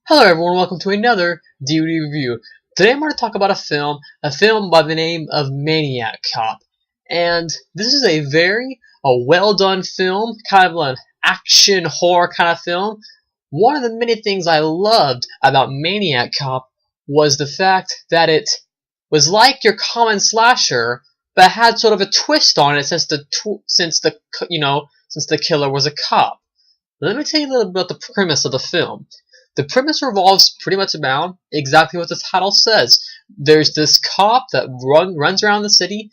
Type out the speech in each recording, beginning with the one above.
Hello everyone, welcome to another DVD review. Today I'm going to talk about a film by the name of Maniac Cop. And this is a very well done film, kind of an action horror kind of film. One of the many things I loved about Maniac Cop was the fact that it was like your common slasher, but had sort of a twist on it since the killer was a cop. Let me tell you a little bit about the premise of the film. The premise revolves pretty much about exactly what the title says. There's this cop that runs around the city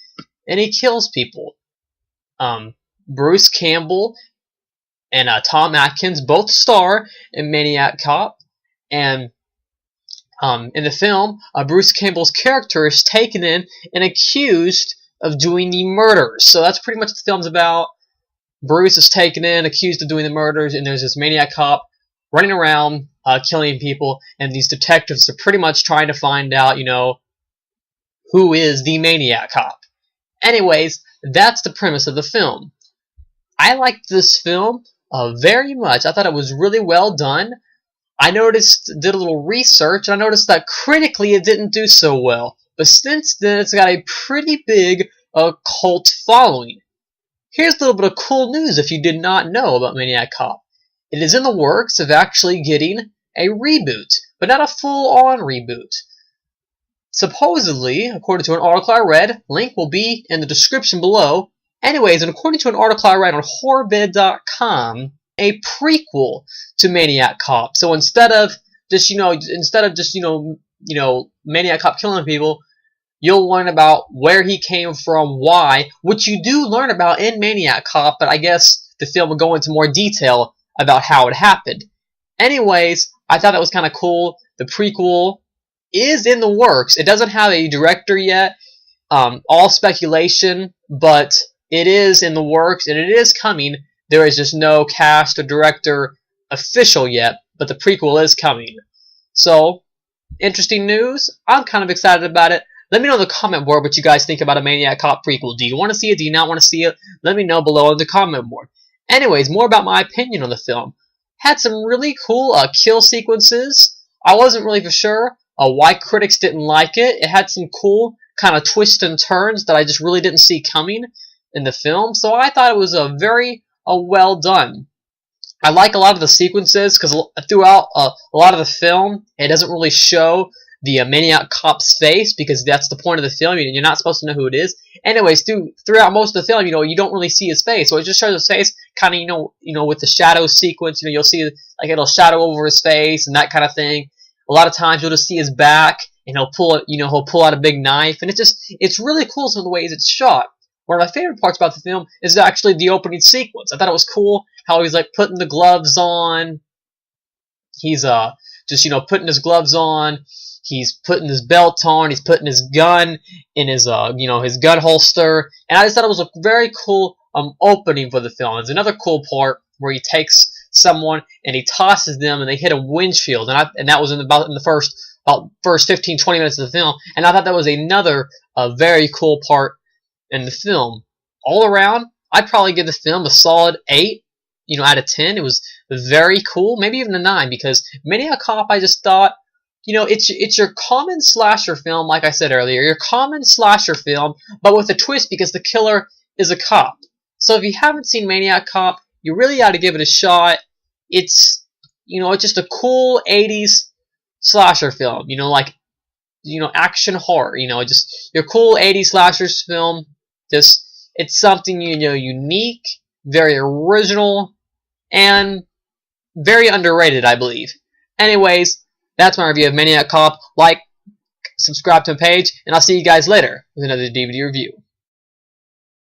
and he kills people. Bruce Campbell and Tom Atkins both star in Maniac Cop, and in the film, Bruce Campbell's character is taken in and accused of doing the murders. So that's pretty much what the film's about. Bruce is taken in, accused of doing the murders, and there's this Maniac Cop running around killing people, and these detectives are pretty much trying to find out, who is the Maniac Cop. Anyways, that's the premise of the film. I liked this film very much. I thought it was really well done. I did a little research, and I noticed that critically it didn't do so well. But since then, it's got a pretty big cult following. Here's a little bit of cool news if you did not know about Maniac Cop. It is in the works of actually getting a reboot, but not a full-on reboot. Supposedly, according to an article I read, link will be in the description below. Anyways, and according to an article I read on horrorbid.com, a prequel to Maniac Cop. So instead of just Maniac Cop killing people, you'll learn about where he came from, why, which you do learn about in Maniac Cop, but I guess the film will go into more detail about how it happened. Anyways, I thought that was kind of cool. The prequel is in the works. It doesn't have a director yet. All speculation, but it is in the works, and it is coming. There is just no cast or director official yet, but the prequel is coming. So, interesting news. I'm kind of excited about it. Let me know in the comment board what you guys think about a Maniac Cop prequel. Do you want to see it? Do you not want to see it? Let me know below in the comment board. Anyways, more about my opinion on the film. Had some really cool kill sequences. I wasn't really for sure why critics didn't like it. It had some cool kind of twists and turns that I just really didn't see coming in the film. So I thought it was very well done. I like a lot of the sequences because throughout a lot of the film, it doesn't really show the Maniac Cop's face because that's the point of the film. You're not supposed to know who it is. Anyways, throughout most of the film, you don't really see his face, so it just shows his face, kind of, with the shadow sequence. You'll see like it'll shadow over his face and that kind of thing. A lot of times you'll just see his back, and he'll pull out a big knife, and it's really cool some of the ways it's shot. One of my favorite parts about the film is actually the opening sequence. I thought it was cool how he's like putting the gloves on. He's just putting his gloves on. He's putting his belt on. He's putting his gun in his his gun holster. And I just thought it was a very cool opening for the film. There's another cool part where he takes someone and he tosses them and they hit a windshield. And that was in the first 15-20 minutes of the film. And I thought that was another very cool part in the film. All around, I'd probably give the film a solid 8 out of 10. It was very cool, maybe even a 9, because Maniac Cop, I just thought, it's your common slasher film, like I said earlier, your common slasher film, but with a twist because the killer is a cop. So if you haven't seen Maniac Cop, you really got to give it a shot. It's just a cool 80s slasher film, action horror, just your cool 80s slashers film. Just, it's something, unique, very original, and very underrated, I believe. Anyways, that's my review of Maniac Cop. Like, subscribe to my page, and I'll see you guys later with another DVD review.